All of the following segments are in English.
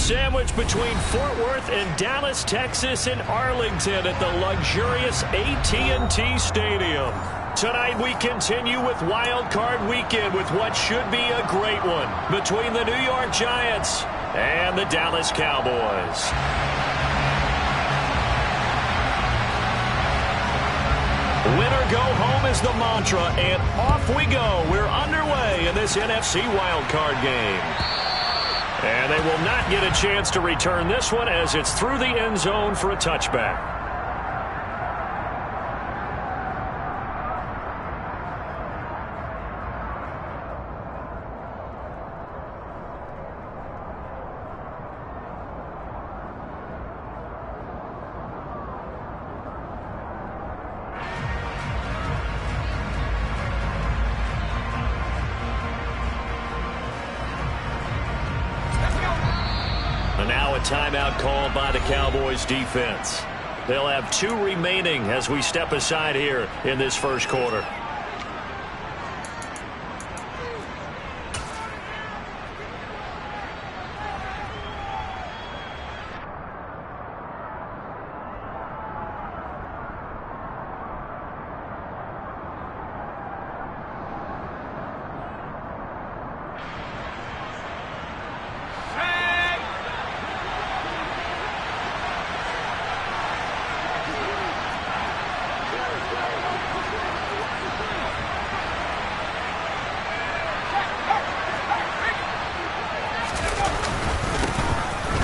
Sandwiched between Fort Worth and Dallas, Texas, and Arlington at the luxurious AT&T Stadium. Tonight we continue with Wild Card Weekend with what should be a great one between the New York Giants and the Dallas Cowboys. Win or go home is the mantra, and off we go. We're underway in this NFC Wild Card game. And they will not get a chance to return this one as it's through the end zone for a touchback. Now a timeout called by the Cowboys defense. They'll have 2 remaining as we step aside here in this first quarter.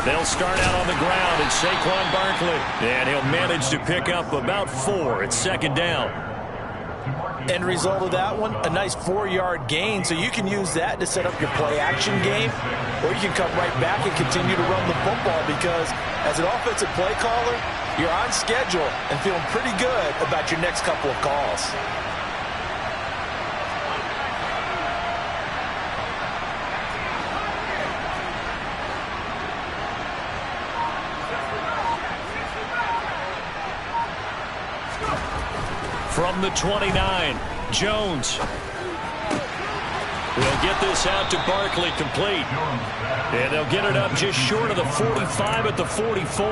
They'll start out on the ground, and Saquon Barkley. And he'll manage to pick up about 4 at second down. End result of that one, a nice 4-yard gain, so you can use that to set up your play-action game, or you can come right back and continue to run the football because as an offensive play caller, you're on schedule and feeling pretty good about your next couple of calls. From the 29, Jones. They'll get this out to Barkley complete. And they'll get it up just short of the 45 at the 44.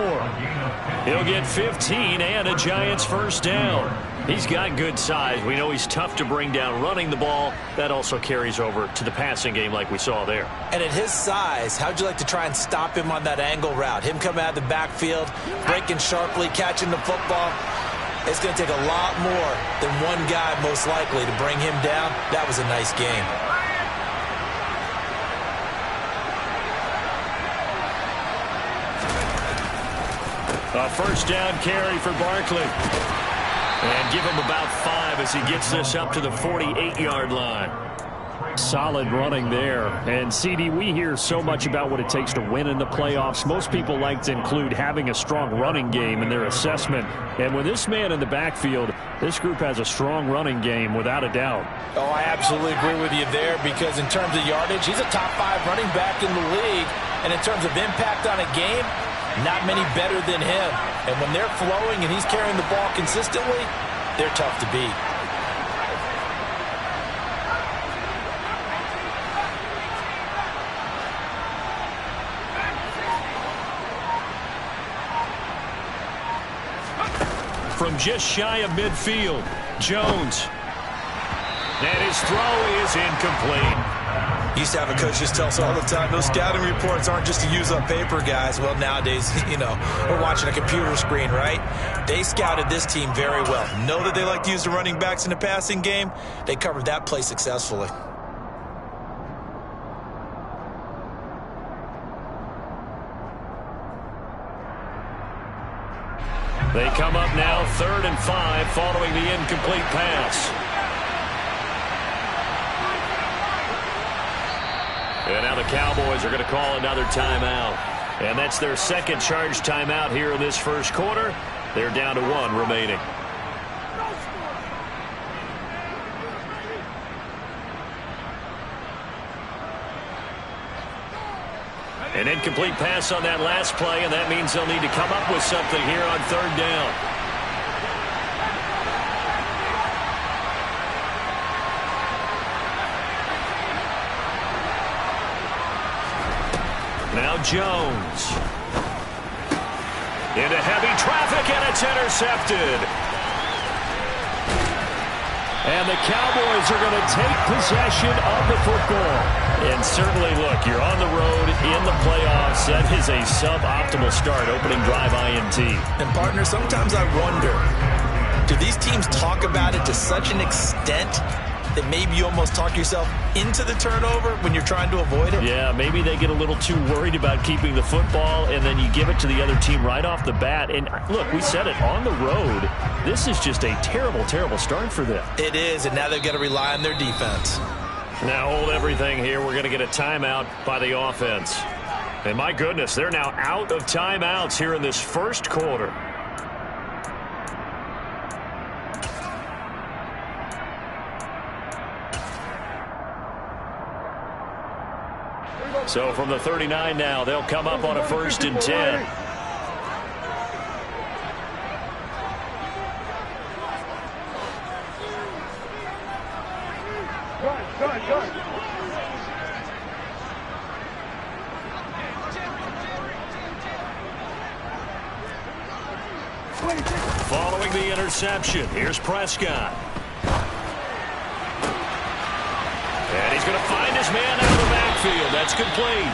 He'll get 15 and a Giants first down. He's got good size. We know he's tough to bring down running the ball. That also carries over to the passing game like we saw there. And at his size, how'd you like to try and stop him on that angle route? Him coming out of the backfield, breaking sharply, catching the football. It's going to take a lot more than one guy, most likely, to bring him down. That was a nice game. A first down carry for Barkley. And give him about 5 as he gets this up to the 48-yard line. Solid running there. And, CD, we hear so much about what it takes to win in the playoffs. Most people like to include having a strong running game in their assessment. And with this man in the backfield, this group has a strong running game without a doubt. Oh, I absolutely agree with you there because in terms of yardage, he's a top 5 running back in the league. And in terms of impact on a game, not many better than him. And when they're flowing and he's carrying the ball consistently, they're tough to beat. From just shy of midfield, Jones. And his throw is incomplete. Used to have a coach just tell us all the time, those scouting reports aren't just to use up paper, guys. Well, nowadays, we're watching a computer screen, right? They scouted this team very well. Know that they like to use the running backs in the passing game. They covered that play successfully. They come up now 3rd and 5 following the incomplete pass. And now the Cowboys are going to call another timeout. And that's their second charge timeout here in this first quarter. They're down to 1 remaining. An incomplete pass on that last play, and that means they'll need to come up with something here on 3rd down. Now Jones. Into heavy traffic, and it's intercepted. And the Cowboys are going to take possession of the football. And certainly, look, you're on the road in the playoffs. That is a suboptimal start, opening drive INT. And, partner, sometimes I wonder, do these teams talk about it to such an extent that maybe you almost talk yourself into the turnover when you're trying to avoid it? Yeah, maybe they get a little too worried about keeping the football, and then you give it to the other team right off the bat. And, look, we said it, on the road, this is just a terrible, terrible start for them. It is, and now they've got to rely on their defense. Now hold everything here. We're going to get a timeout by the offense. And, my goodness, they're now out of timeouts here in this first quarter. So from the 39 now, they'll come up on a 1st and 10. Following the interception, here's Prescott. And he's going to find his man out of the backfield. That's complete.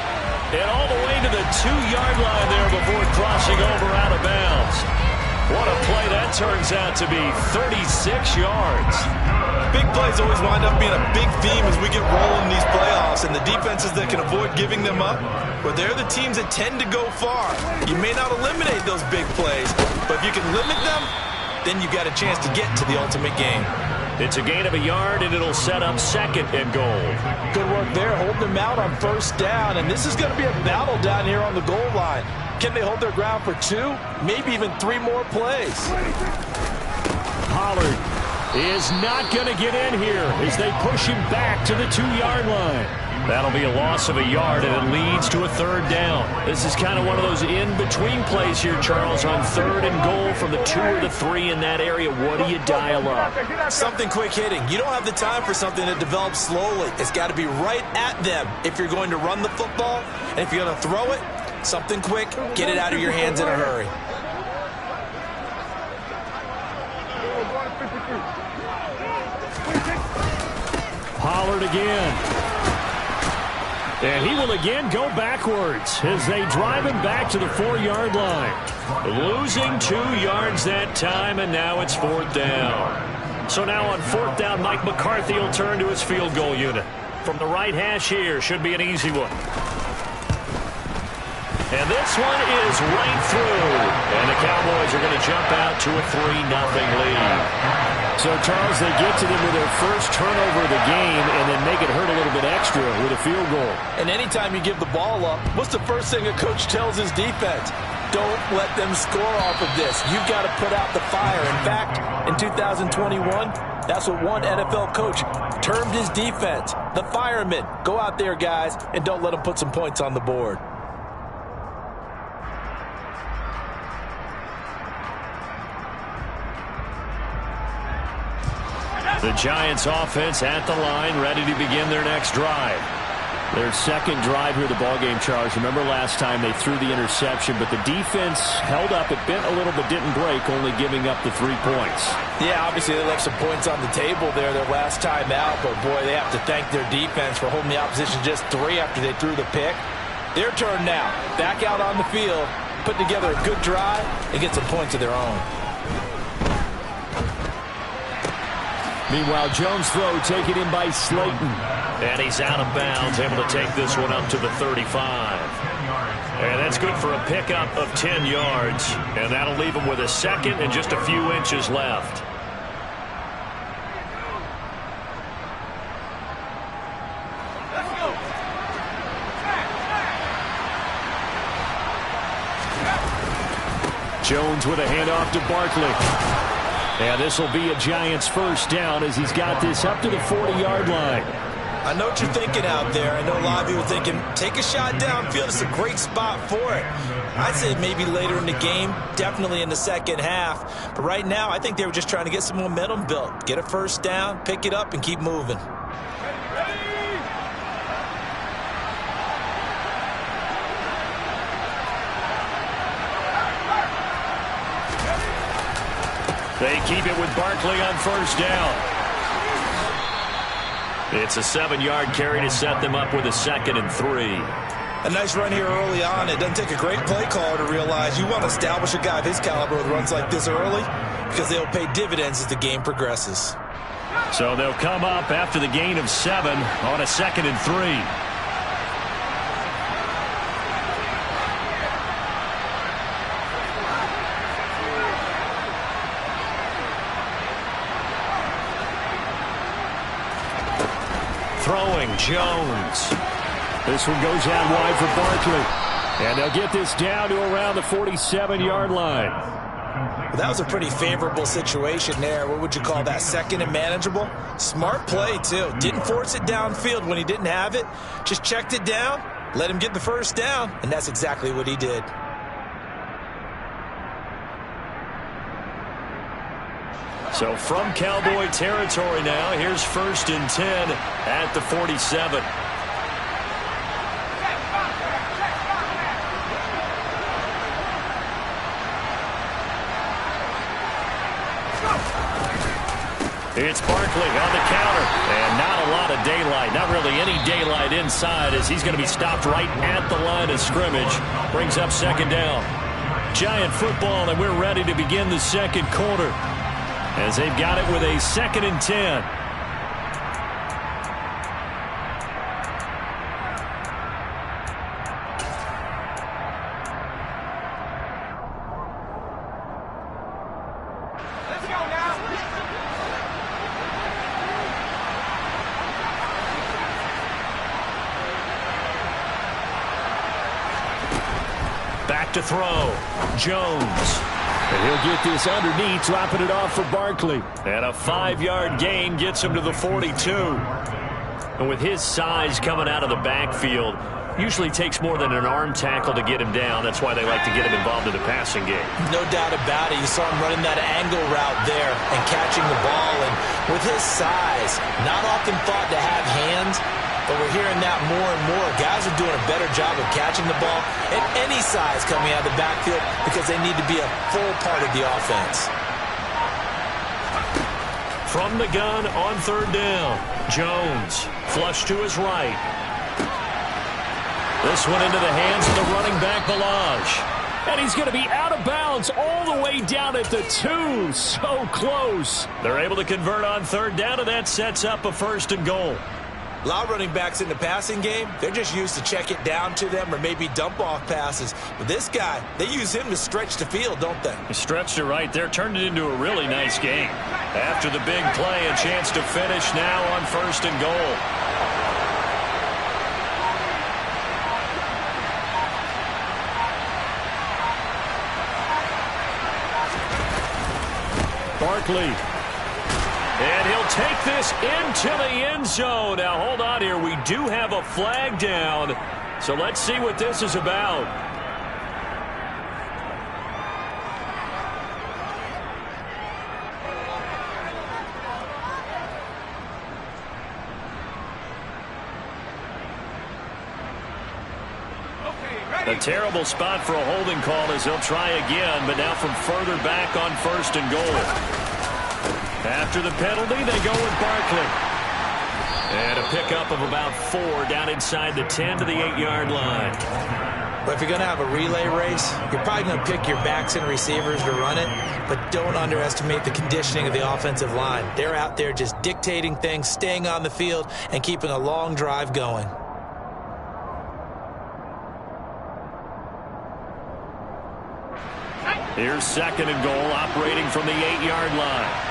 And all the way to the 2-yard line there before crossing over out of bounds. What a play that turns out to be, 36 yards. Big plays always wind up being a big theme as we get rolling in these playoffs, and the defenses that can avoid giving them up, well, they're the teams that tend to go far. You may not eliminate those big plays, but if you can limit them, then you've got a chance to get to the ultimate game. It's a gain of a yard, and it'll set up 2nd and goal. Good work there, holding them out on 1st down, and this is going to be a battle down here on the goal line. Can they hold their ground for 2, maybe even 3 more plays? Pollard is not going to get in here as they push him back to the 2-yard line. That'll be a loss of a yard, and it leads to a 3rd down. This is kind of one of those in-between plays here, Charles, on 3rd and goal from the 2 or the 3 in that area. What do you dial up? Something quick hitting. You don't have the time for something that develops slowly. It's got to be right at them if you're going to run the football. And if you're going to throw it, something quick, get it out of your hands in a hurry. Pollard again. And he will again go backwards as they drive him back to the 4-yard line. Losing 2 yards that time, and now it's 4th down. So now on 4th down, Mike McCarthy will turn to his field goal unit. From the right hash here, should be an easy one. And this one is right through. And the Cowboys are going to jump out to a 3-0 lead. So, Charles, they get to them with their first turnover of the game and then make it hurt a little bit extra with a field goal. And anytime you give the ball up, what's the first thing a coach tells his defense? Don't let them score off of this. You've got to put out the fire. In fact, in 2021, that's what one NFL coach termed his defense. The firemen. Go out there, guys, and don't let them put some points on the board. The Giants offense at the line, ready to begin their next drive. Their 2nd drive here, the ballgame, Charles. Remember last time they threw the interception, but the defense held up. It bent a little but didn't break, only giving up the 3 points. Yeah, obviously they left some points on the table there their last time out, but boy, they have to thank their defense for holding the opposition just 3 after they threw the pick. Their turn now. Back out on the field, put together a good drive, and get some points of their own. Meanwhile, Jones' throw taken in by Slayton. And he's out of bounds, able to take this one up to the 35. And that's good for a pickup of 10 yards. And that'll leave him with a 2nd and just a few inches left. Jones with a handoff to Barkley. And this will be a Giants 1st down as he's got this up to the 40-yard line. I know what you're thinking out there. I know a lot of you are thinking, take a shot downfield. It's a great spot for it. I'd say maybe later in the game, definitely in the 2nd half. But right now, I think they were just trying to get some momentum built. Get a 1st down, pick it up, and keep moving. They keep it with Barkley on first down. It's a 7-yard carry to set them up with a 2nd and 3. A nice run here early on. It doesn't take a great play caller to realize you want to establish a guy of his caliber with runs like this early because they'll pay dividends as the game progresses. So they'll come up after the gain of 7 on a 2nd and 3. Throwing, Jones. This one goes out wide for Barkley. And they'll get this down to around the 47-yard line. Well, that was a pretty favorable situation there. What would you call that? 2nd and manageable? Smart play, too. Didn't force it downfield when he didn't have it. Just checked it down, let him get the first down, and that's exactly what he did. So from Cowboy territory now, here's 1st and 10 at the 47. It's Barkley on the counter, and not a lot of daylight, not really any daylight inside as he's going to be stopped right at the line of scrimmage. Brings up 2nd down. Giant football, and we're ready to begin the 2nd quarter as they've got it with a 2nd and 10. Back to throw. Jones. And he'll get this underneath, dropping it off for Barkley. And a 5-yard gain gets him to the 42. And with his size coming out of the backfield, usually takes more than an arm tackle to get him down. That's why they like to get him involved in the passing game. No doubt about it. You saw him running that angle route there and catching the ball. And with his size, not often thought to have hands, but we're hearing that more and more. Guys are doing a better job of catching the ball at any size coming out of the backfield because they need to be a full part of the offense. From the gun on 3rd down, Jones flush to his right. This one into the hands of the running back, Balaj. And he's going to be out of bounds all the way down at the 2. So close. They're able to convert on 3rd down, and that sets up a 1st and goal. A lot of running backs in the passing game, they're just used to check it down to them or maybe dump off passes. But this guy, they use him to stretch the field, don't they? He stretched it right there, turned it into a really nice game. After the big play, a chance to finish now on 1st and goal. Barkley. And he'll take this into the end zone. Now, hold on here. We do have a flag down. So let's see what this is about. A terrible spot for a holding call as they'll try again, but now from further back on 1st and goal. After the penalty, they go with Barkley. And a pickup of about 4 down inside the 10 to the 8-yard line. But if you're going to have a relay race, you're probably going to pick your backs and receivers to run it, but don't underestimate the conditioning of the offensive line. They're out there just dictating things, staying on the field, and keeping a long drive going. Here's 2nd and goal, operating from the 8-yard line.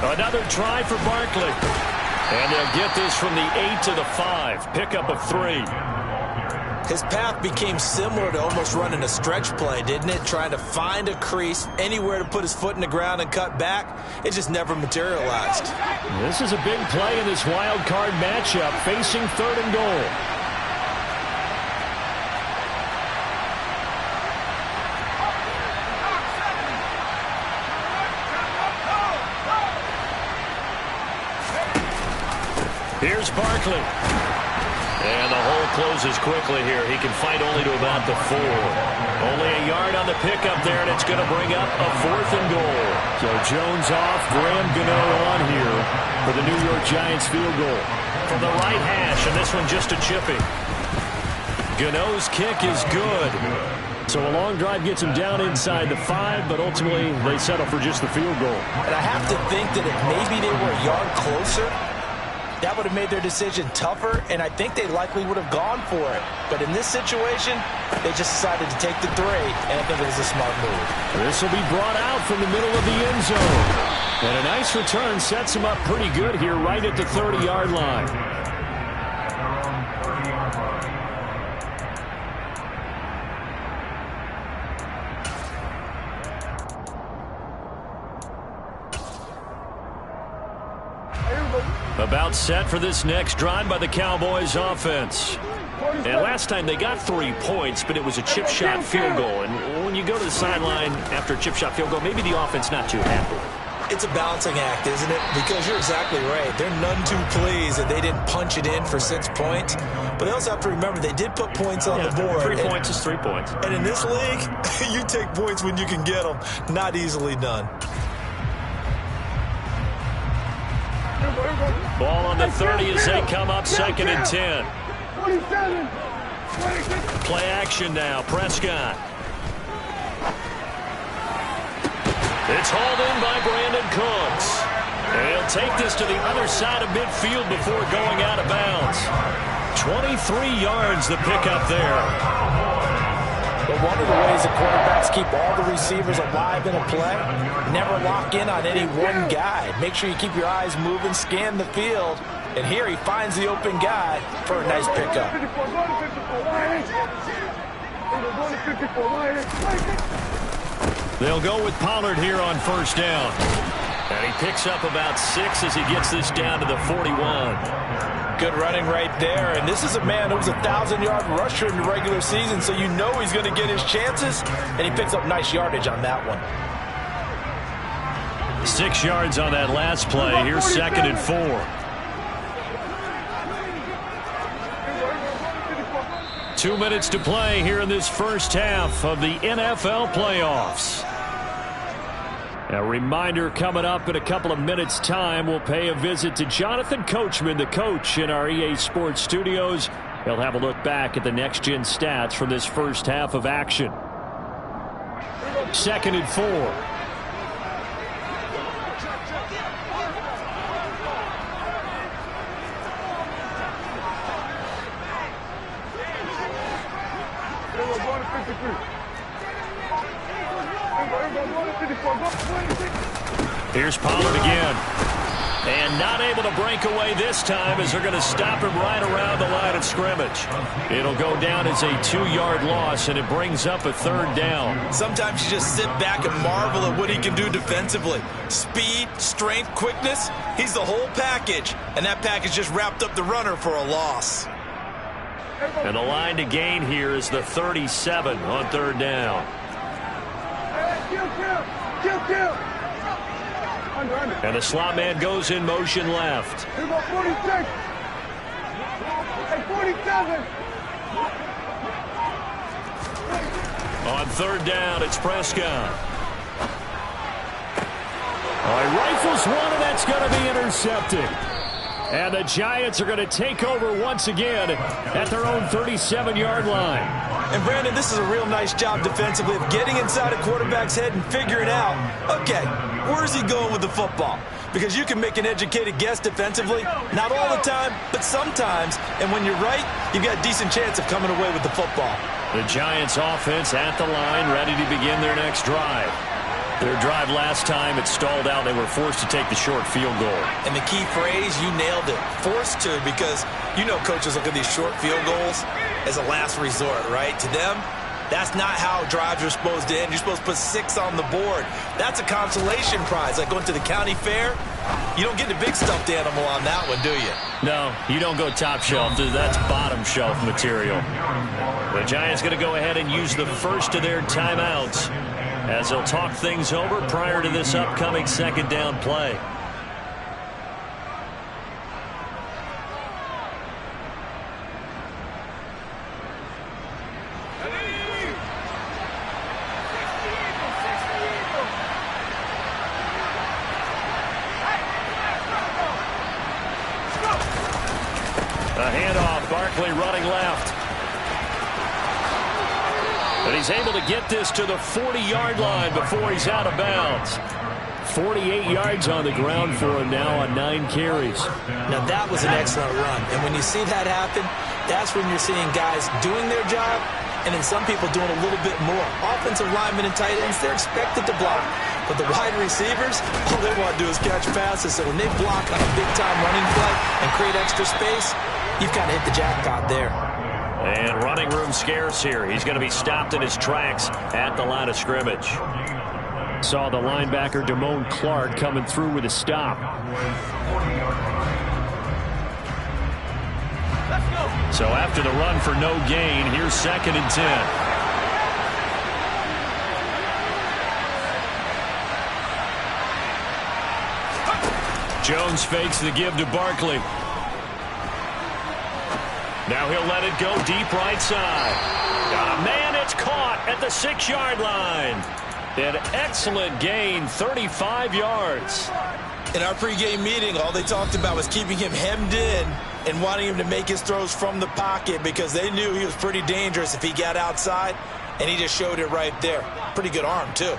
Another try for Barkley. And they'll get this from the 8 to the 5. Pickup of 3. His path became similar to almost running a stretch play, didn't it? Trying to find a crease, anywhere to put his foot in the ground and cut back. It just never materialized. This is a big play in this wild card matchup, facing 3rd and goal. Here's Barkley. And the hole closes quickly here. He can fight only to about the 4. Only a yard on the pickup there, and it's going to bring up a 4th and goal. So Jones off, Graham Gano on here for the New York Giants field goal. From the right hash, and this one just a chippy. Gano's kick is good. So a long drive gets him down inside the 5, but ultimately they settle for just the field goal. And I have to think that if maybe they were a yard closer, that would have made their decision tougher, and I think they likely would have gone for it. But in this situation, they just decided to take the 3, and I think it was a smart move. This will be brought out from the middle of the end zone. And a nice return sets him up pretty good here right at the 30-yard line. About set for this next drive by the Cowboys offense. And last time they got 3 points, but it was a chip shot field goal. And when you go to the sideline after a chip shot field goal, maybe the offense not too happy. It's a balancing act, isn't it? Because you're exactly right. They're none too pleased that they didn't punch it in for 6 points. But they also have to remember they did put points on the board. 3 points is 3 points. And in this league, you take points when you can get them. Not easily done. Ball on the 30 as they come up 2nd and 10. Play action now. Prescott. It's hauled in by Brandon Cooks. And he'll take this to the other side of midfield before going out of bounds. 23 yards the pickup there. But one of the ways that quarterbacks keep all the receivers alive in a play, never lock in on any one guy. Make sure you keep your eyes moving, scan the field. And here he finds the open guy for a nice pickup. They'll go with Pollard here on 1st down. And he picks up about 6 as he gets this down to the 41. Good running right there. And this is a man who was a 1,000-yard rusher in the regular season, so you know he's going to get his chances. And he picks up nice yardage on that one. 6 yards on that last play. Here's 2nd and 4. Two minutes to play here in this first half of the NFL playoffs. A reminder coming up in a couple of minutes' time. We'll pay a visit to Jonathan Coachman, the coach in our EA Sports studios. He'll have a look back at the next-gen stats from this first half of action. 2nd and 4. Here's Pollard again. And not able to break away this time as they're going to stop him right around the line of scrimmage. It'll go down as a 2-yard loss, and it brings up a 3rd down. Sometimes you just sit back and marvel at what he can do defensively. Speed, strength, quickness, he's the whole package. And that package just wrapped up the runner for a loss. And the line to gain here is the 37 on 3rd down. And the slot man goes in motion left. On 3rd down, it's Prescott. He rifles one, and that's going to be intercepted. And the Giants are going to take over once again at their own 37-yard line. And, Brandon, this is a real nice job defensively of getting inside a quarterback's head and figuring out, okay, where's he going with the football? Because you can make an educated guess defensively, not all the time, but sometimes. And when you're right, you've got a decent chance of coming away with the football. The Giants offense at the line, ready to begin their next drive. Their drive last time, it stalled out. They were forced to take the short field goal. And the key phrase, you nailed it, forced to, because you know coaches look at these short field goals as a last resort, right? To them, that's not how drives are supposed to end. You're supposed to put 6 on the board. That's a consolation prize. Like going to the county fair, you don't get the big stuffed animal on that one, do you? No, you don't go top shelf. That's bottom shelf material. The Giants going to go ahead and use the first of their timeouts as they'll talk things over prior to this upcoming 2nd down play. A handoff, Barkley running left. But he's able to get this to the 40-yard line before he's out of bounds. 48 yards on the ground for him now on 9 carries. Now that was an excellent run. And when you see that happen, that's when you're seeing guys doing their job and then some people doing a little bit more. Offensive linemen and tight ends, they're expected to block. But the wide receivers, all they want to do is catch passes. So when they block on a big-time running play and create extra space, you've kind of hit the jackpot there. And running room scarce here. He's going to be stopped in his tracks at the line of scrimmage. Saw the linebacker Damone Clark coming through with a stop. So after the run for no gain, here's 2nd and 10. Jones fakes the give to Barkley. Now he'll let it go deep right side. Got a man, it's caught at the 6-yard line. An excellent gain, 35 yards. In our pregame meeting, all they talked about was keeping him hemmed in and wanting him to make his throws from the pocket because they knew he was pretty dangerous if he got outside, and he just showed it right there. Pretty good arm, too.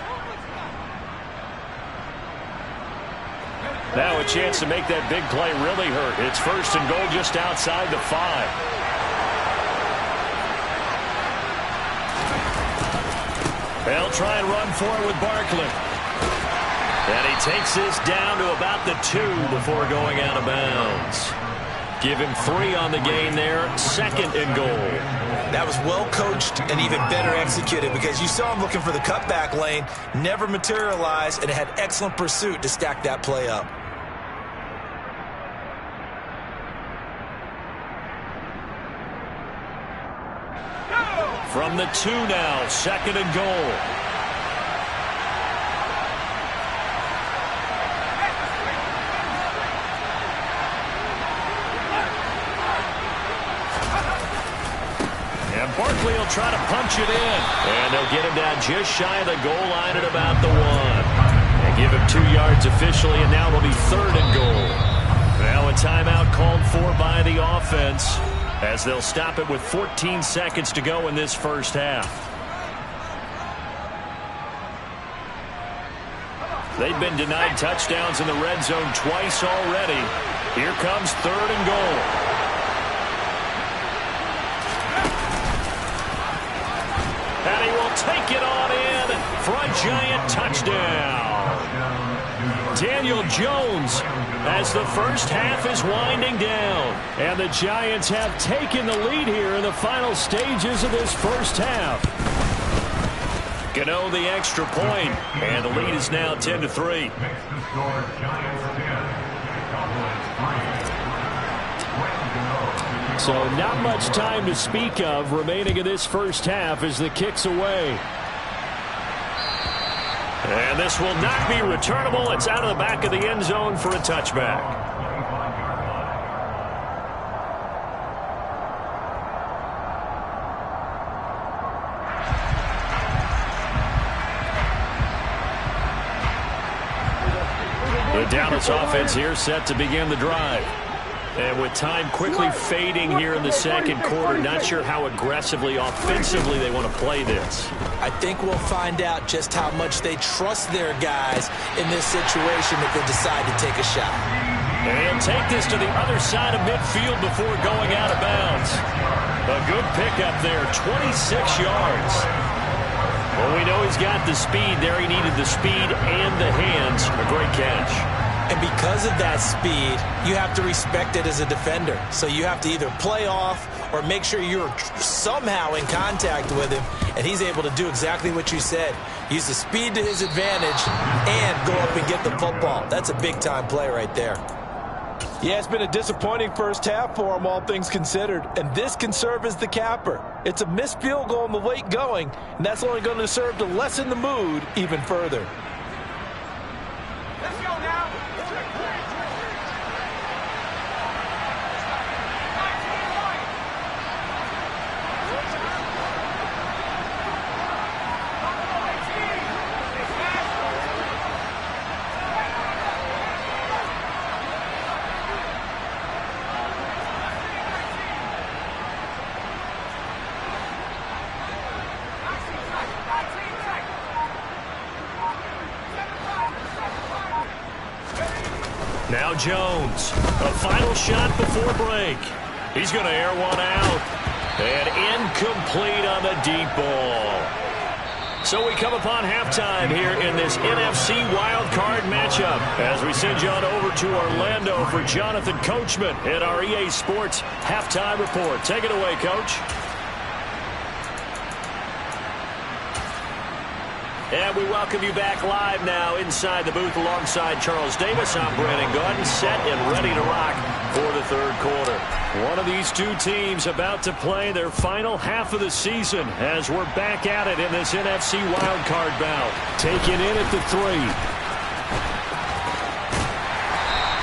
Now a chance to make that big play really hurt. It's 1st and goal just outside the 5. They'll try and run for it with Barkley. And he takes this down to about the 2 before going out of bounds. Give him 3 on the gain there. 2nd and goal. That was well coached and even better executed because you saw him looking for the cutback lane, never materialized, and had excellent pursuit to stack that play up. From the 2 now, 2nd and goal. And Barkley will try to punch it in. And they'll get him down just shy of the goal line at about the 1. They give him 2 yards officially, and now it'll be 3rd and goal. Now a timeout called for by the offense, as they'll stop it with 14 seconds to go in this first half. They've been denied touchdowns in the red zone twice already. Here comes 3rd and goal. And he will take it on in for a giant touchdown. Daniel Jones, as the first half is winding down. And the Giants have taken the lead here in the final stages of this first half. Gano the extra point, and the lead is now 10-3. So not much time to speak of remaining in this first half as the kick's away. And this will not be returnable. It's out of the back of the end zone for a touchback. The Dallas offense here set to begin the drive. And with time quickly fading here in the second quarter, not sure how aggressively, offensively they want to play this. I think we'll find out just how much they trust their guys in this situation if they decide to take a shot. And he'll take this to the other side of midfield before going out of bounds. A good pickup there, 26 yards. Well, we know he's got the speed there. He needed the speed and the hands. A great catch. And because of that speed, you have to respect it as a defender. So you have to either play off or make sure you're somehow in contact with him. And he's able to do exactly what you said. Use the speed to his advantage and go up and get the football. That's a big-time play right there. Yeah, it's been a disappointing first half for him, all things considered. And this can serve as the capper. It's a missed field goal in the late going, and that's only going to serve to lessen the mood even further. Let's go now. Jones. A final shot before break. He's going to air one out. And incomplete on the deep ball. So we come upon halftime here in this NFC wildcard matchup as we send you on over to Orlando for Jonathan Coachman at our EA Sports Halftime Report. Take it away, Coach. And we welcome you back live now inside the booth alongside Charles Davis. I'm Brandon Gaudin, set and ready to rock for the third quarter. One of these two teams about to play their final half of the season as we're back at it in this NFC wildcard bout. Taken in at the 3.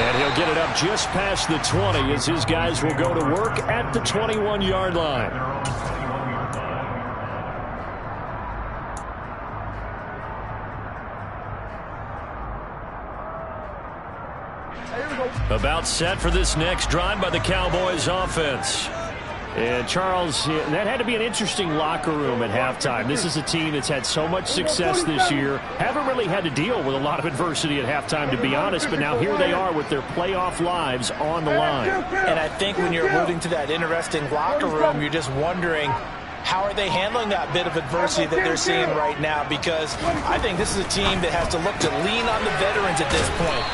And he'll get it up just past the 20 as his guys will go to work at the 21-yard line. About set for this next drive by the Cowboys offense. And Charles, that had to be an interesting locker room at halftime. This is a team that's had so much success this year. Haven't really had to deal with a lot of adversity at halftime, to be honest. But now here they are with their playoff lives on the line. And I think when you're alluding to that interesting locker room, you're just wondering, how are they handling that bit of adversity that they're seeing right now? Because I think this is a team that has to look to lean on the veterans at this point.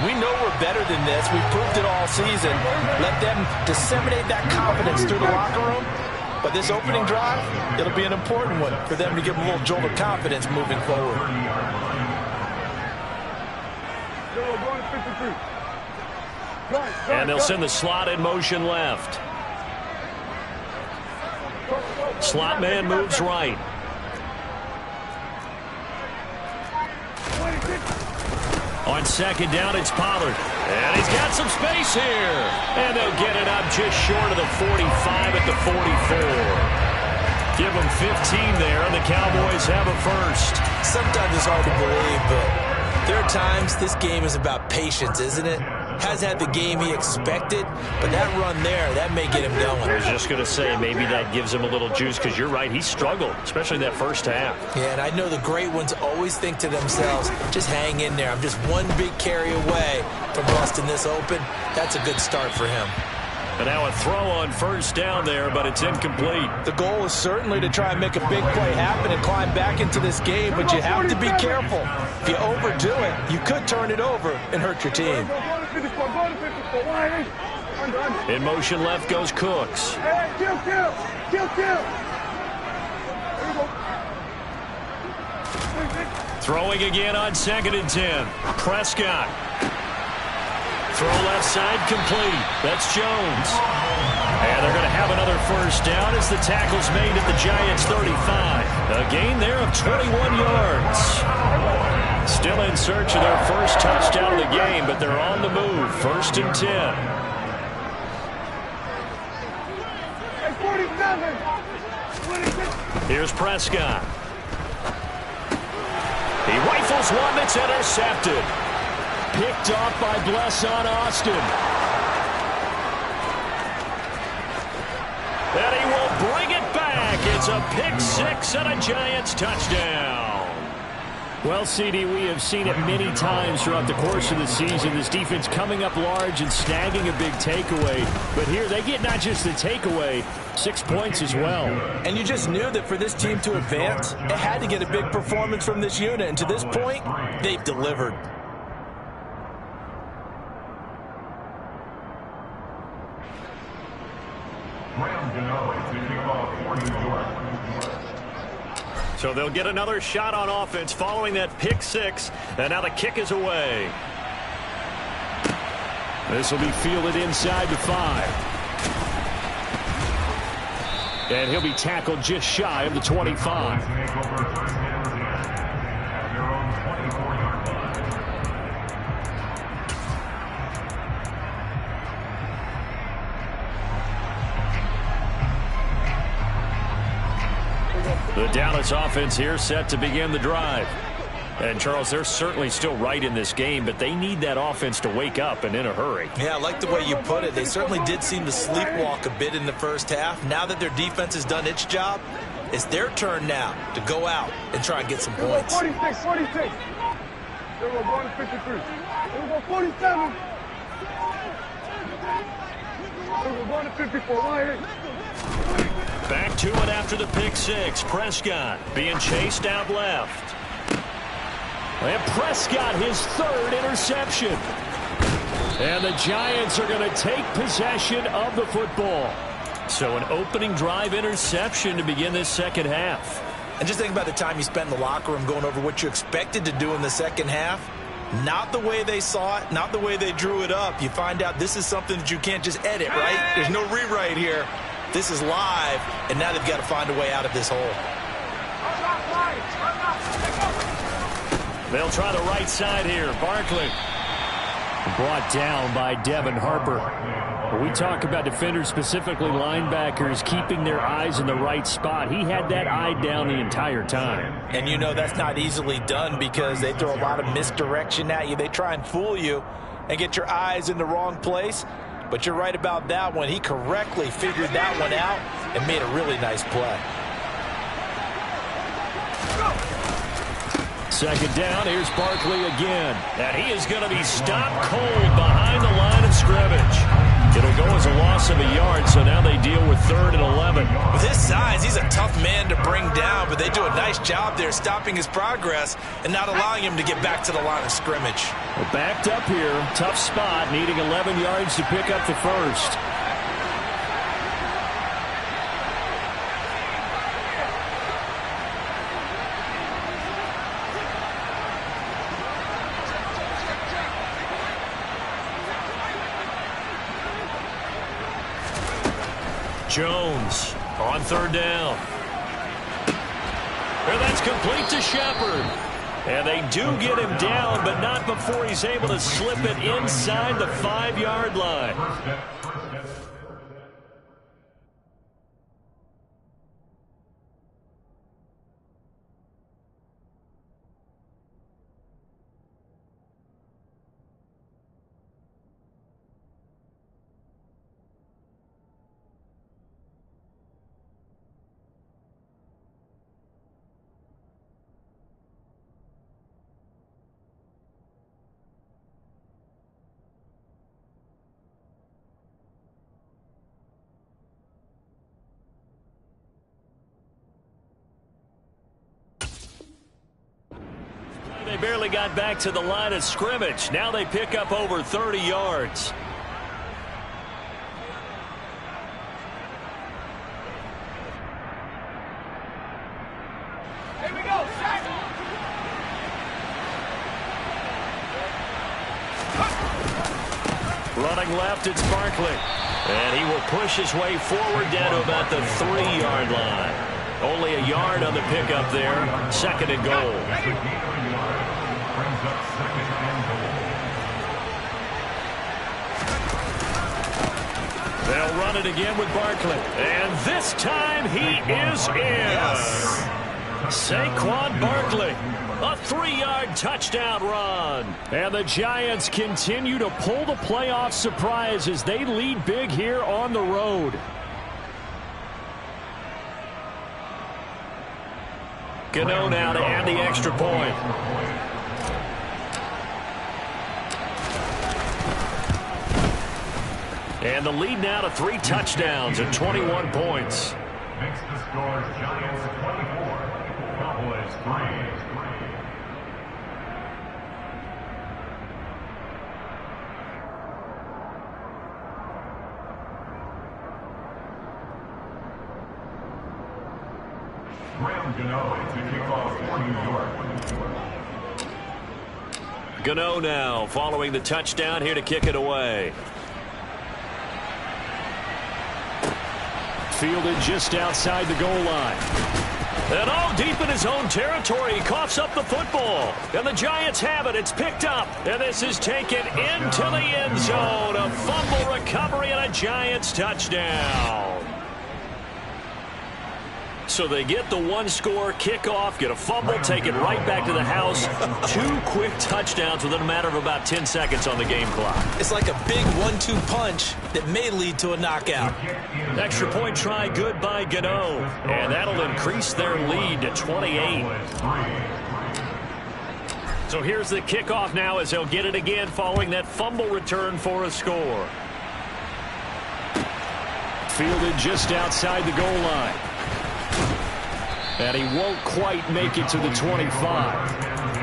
We know we're better than this. We've proved it all season. Let them disseminate that confidence through the locker room. But this opening drive, it'll be an important one for them to give them a little jolt of confidence moving forward. And they'll send the slot in motion left. Slot man moves right. On second down, it's Pollard. And he's got some space here. And they'll get it up just short of the 45 at the 44. Give them 15 there, and the Cowboys have a first. Sometimes it's hard to believe, but there are times this game is about patience, isn't it? Has had the game he expected, but that run there, that may get him going. I was just going to say, maybe that gives him a little juice, because you're right, he struggled, especially that first half. Yeah, and I know the great ones always think to themselves, just hang in there. I'm just one big carry away from busting this open. That's a good start for him. And now a throw on first down there, but it's incomplete. The goal is certainly to try and make a big play happen and climb back into this game, but you have to be careful. If you overdo it, you could turn it over and hurt your team. In motion left goes Cooks. Throwing again on 2nd and 10. Prescott. Throw left side complete. That's Jones. And they're going to have another first down as the tackle's made at the Giants' 35. A gain there of 21 yards. Still in search of their first touchdown of the game, but they're on the move. 1st and 10. Here's Prescott. He rifles one that's intercepted. Picked off by Blesson Austin. And he will bring it back. It's a pick six and a Giants touchdown. Well, CD, we have seen it many times throughout the course of the season. This defense coming up large and snagging a big takeaway. But here they get not just the takeaway, 6 points as well. And you just knew that for this team to advance, it had to get a big performance from this unit. And to this point, they've delivered. So they'll get another shot on offense following that pick six. And now the kick is away. This will be fielded inside the 5. And he'll be tackled just shy of the 25. The Dallas offense here set to begin the drive. And, Charles, they're certainly still right in this game, but they need that offense to wake up and in a hurry. Yeah, I like the way you put it. They certainly did seem to sleepwalk a bit in the first half. Now that their defense has done its job, it's their turn now to go out and try and get some points. 46. There we go, going to 53. There we go, 47. Back to it after the pick six. Prescott being chased out left. And Prescott, his third interception. And the Giants are going to take possession of the football. So an opening drive interception to begin this second half. And just think about the time you spend in the locker room going over what you expected to do in the second half. Not the way they saw it, not the way they drew it up. You find out this is something that you can't just edit, right? There's no rewrite here. This is live, and now they've got to find a way out of this hole. They'll try the right side here. Barkley. Brought down by Devin Harper. We talk about defenders, specifically linebackers, keeping their eyes in the right spot. He had that eye down the entire time. And you know that's not easily done because they throw a lot of misdirection at you. They try and fool you and get your eyes in the wrong place. But you're right about that one. He correctly figured that one out and made a really nice play. Second down, here's Barkley again. And he is going to be stopped cold behind the line of scrimmage. It'll go as a loss of a yard, so now they deal with 3rd and 11. With his size, he's a tough man to bring down, but they do a nice job there stopping his progress and not allowing him to get back to the line of scrimmage. Well, backed up here, tough spot, needing 11 yards to pick up the first. Jones on 3rd down. And that's complete to Shepard. And they do get him down, but not before he's able to slip it inside the 5-yard line. They barely got back to the line of scrimmage. Now they pick up over 30 yards. Here we go, set. Running left, it's Barkley. And he will push his way forward down to about the 3-yard line. Only a yard on the pickup there. 2nd and goal. They'll run it again with Barkley. And this time he is in. Yes. Saquon Barkley. A 3-yard touchdown run. And the Giants continue to pull the playoff surprise as they lead big here on the road. Gano now to add the extra point. And the lead now to 3 touchdowns and 21 points. Makes the score Giants 24, Cowboys 3. Gano now following the touchdown here to kick it away. Fielded just outside the goal line. And all deep in his own territory, he coughs up the football. And the Giants have it. It's picked up. And this is taken into the end zone. A fumble recovery and a Giants touchdown. So they get the 1-score kickoff, get a fumble, take it right back to the house. 2 quick touchdowns within a matter of about 10 seconds on the game clock. It's like a big 1-2 punch that may lead to a knockout. Extra point try good by Gano. And that'll increase their lead to 28. So here's the kickoff now as he'll get it again following that fumble return for a score. Fielded just outside the goal line. And he won't quite make it to the 25.